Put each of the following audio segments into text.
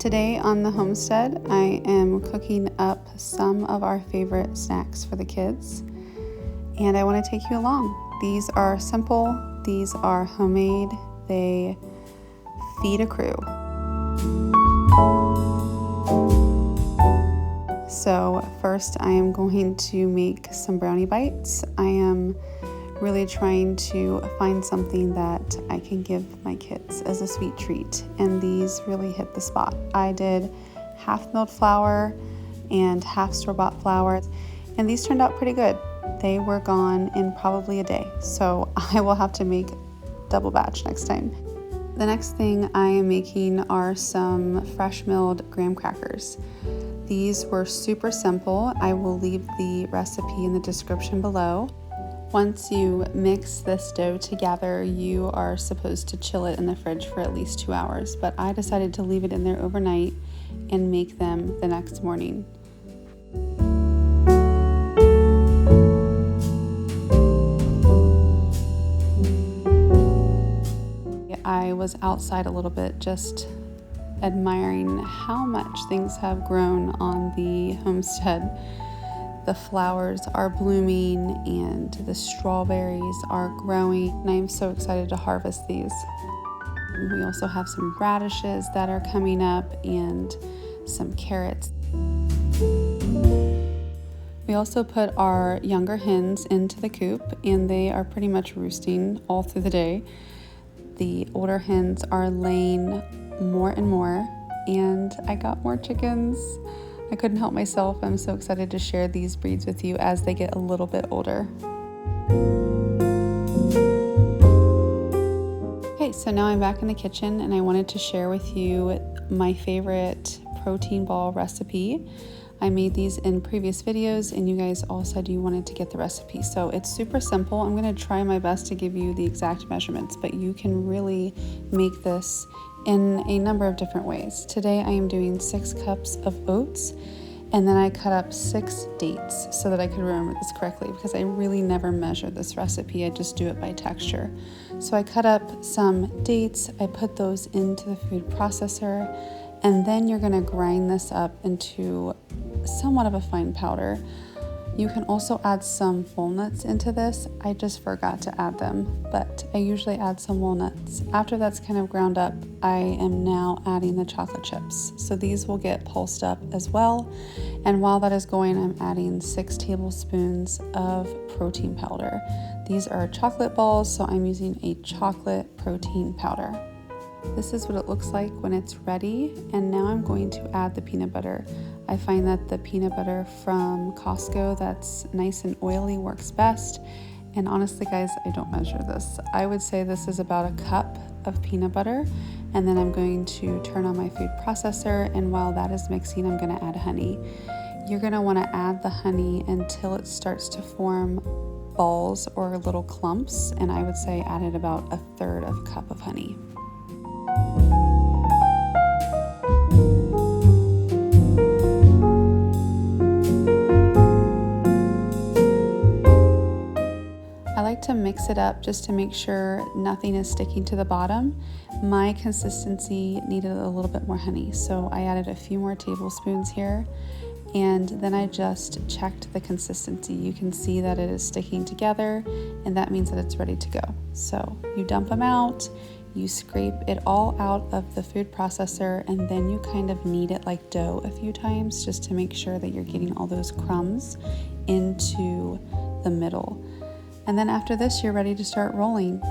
Today on the Homestead, I am cooking up some of our favorite snacks for the kids, and I want to take you along. These are simple, these are homemade, they feed a crew. So first I am going to make some brownie bites. I am really trying to find something that I can give my kids as a sweet treat, and these really hit the spot. I did half milled flour and half store-bought flour, and these turned out pretty good. They were gone in probably a day, so I will have to make double batch next time. The next thing I am making are some fresh milled graham crackers. These were super simple. I will leave the recipe in the description below. Once you mix this dough together, you are supposed to chill it in the fridge for at least 2 hours, but I decided to leave it in there overnight and make them the next morning. I was outside a little bit just admiring how much things have grown on the homestead. The flowers are blooming and the strawberries are growing, and I am so excited to harvest these. We also have some radishes that are coming up and some carrots. We also put our younger hens into the coop, and they are pretty much roosting all through the day. The older hens are laying more and more, and I got more chickens. I couldn't help myself. I'm so excited to share these breeds with you as they get a little bit older. Okay, so now I'm back in the kitchen, and I wanted to share with you my favorite protein ball recipe. I made these in previous videos, and you guys all said you wanted to get the recipe. So it's super simple. I'm going to try my best to give you the exact measurements, but you can really make this in a number of different ways. Today I am doing 6 cups of oats, and then I cut up 6 dates so that I could remember this correctly, because I really never measure this recipe. I just do it by texture. So I cut up some dates, I put those into the food processor, and then you're going to grind this up into somewhat of a fine powder. You can also add some walnuts into this. I just forgot to add them, but I usually add some walnuts. After that's kind of ground up, I am now adding the chocolate chips. So these will get pulsed up as well. And while that is going, I'm adding 6 tablespoons of protein powder. These are chocolate balls, so I'm using a chocolate protein powder. This is what it looks like when it's ready, and now I'm going to add the peanut butter. I find that the peanut butter from Costco that's nice and oily works best, and honestly guys, I don't measure this. I would say this is about a cup of peanut butter, and then I'm going to turn on my food processor, and while that is mixing, I'm going to add honey. You're going to want to add the honey until it starts to form balls or little clumps, and I would say add it about 1/3 of a cup of honey. I like to mix it up just to make sure nothing is sticking to the bottom. My consistency needed a little bit more honey, so I added a few more tablespoons here, and then I just checked the consistency. You can see that it is sticking together, and that means that it's ready to go. So you dump them out, you scrape it all out of the food processor, and then you kind of knead it like dough a few times just to make sure that you're getting all those crumbs into the middle. And then after this, you're ready to start rolling.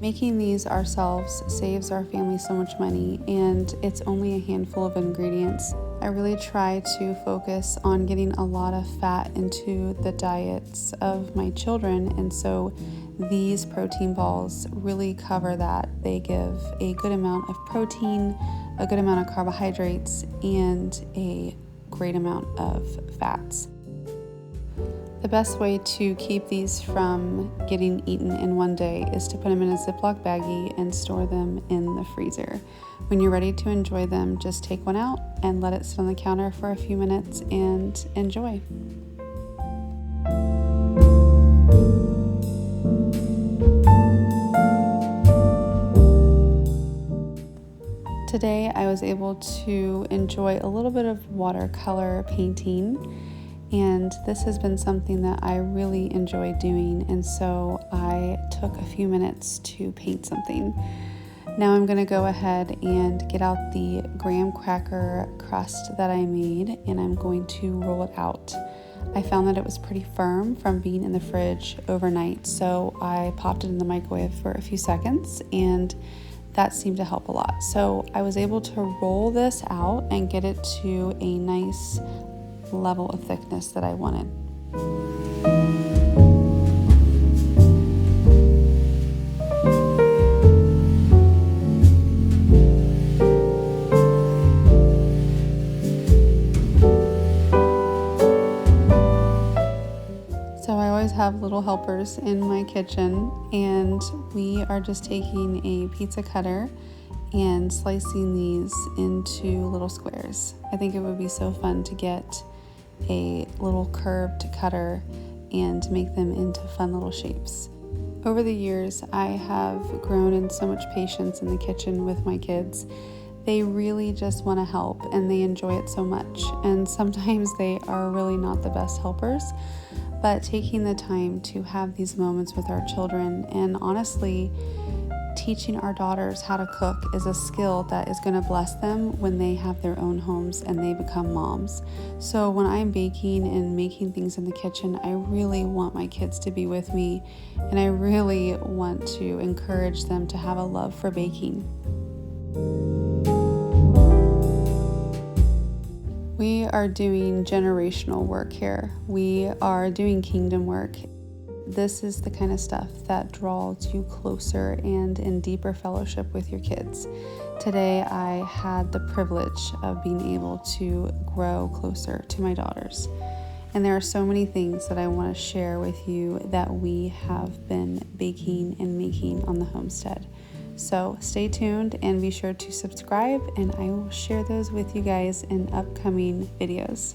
Making these ourselves saves our family so much money, and it's only a handful of ingredients. I really try to focus on getting a lot of fat into the diets of my children, and so these protein balls really cover that. They give a good amount of protein, a good amount of carbohydrates, and a great amount of fats. The best way to keep these from getting eaten in one day is to put them in a Ziploc baggie and store them in the freezer. When you're ready to enjoy them, just take one out and let it sit on the counter for a few minutes and enjoy. Today I was able to enjoy a little bit of watercolor painting, and this has been something that I really enjoy doing, and so I took a few minutes to paint something. Now I'm going to go ahead and get out the graham cracker crust that I made, and I'm going to roll it out. I found that it was pretty firm from being in the fridge overnight, so I popped it in the microwave for a few seconds, and that seemed to help a lot. So I was able to roll this out and get it to a nice level of thickness that I wanted. So I always have little helpers in my kitchen, and we are just taking a pizza cutter and slicing these into little squares. I think it would be so fun to get a little curved cutter and make them into fun little shapes. Over the years, I have grown in so much patience in the kitchen with my kids. They really just want to help, and they enjoy it so much. And sometimes they are really not the best helpers, but taking the time to have these moments with our children, and honestly, teaching our daughters how to cook is a skill that is going to bless them when they have their own homes and they become moms. So when I'm baking and making things in the kitchen, I really want my kids to be with me, and I really want to encourage them to have a love for baking. We are doing generational work here. We are doing kingdom work. This is the kind of stuff that draws you closer and in deeper fellowship with your kids. Today, I had the privilege of being able to grow closer to my daughters. And there are so many things that I want to share with you that we have been baking and making on the homestead. So stay tuned and be sure to subscribe, and I will share those with you guys in upcoming videos.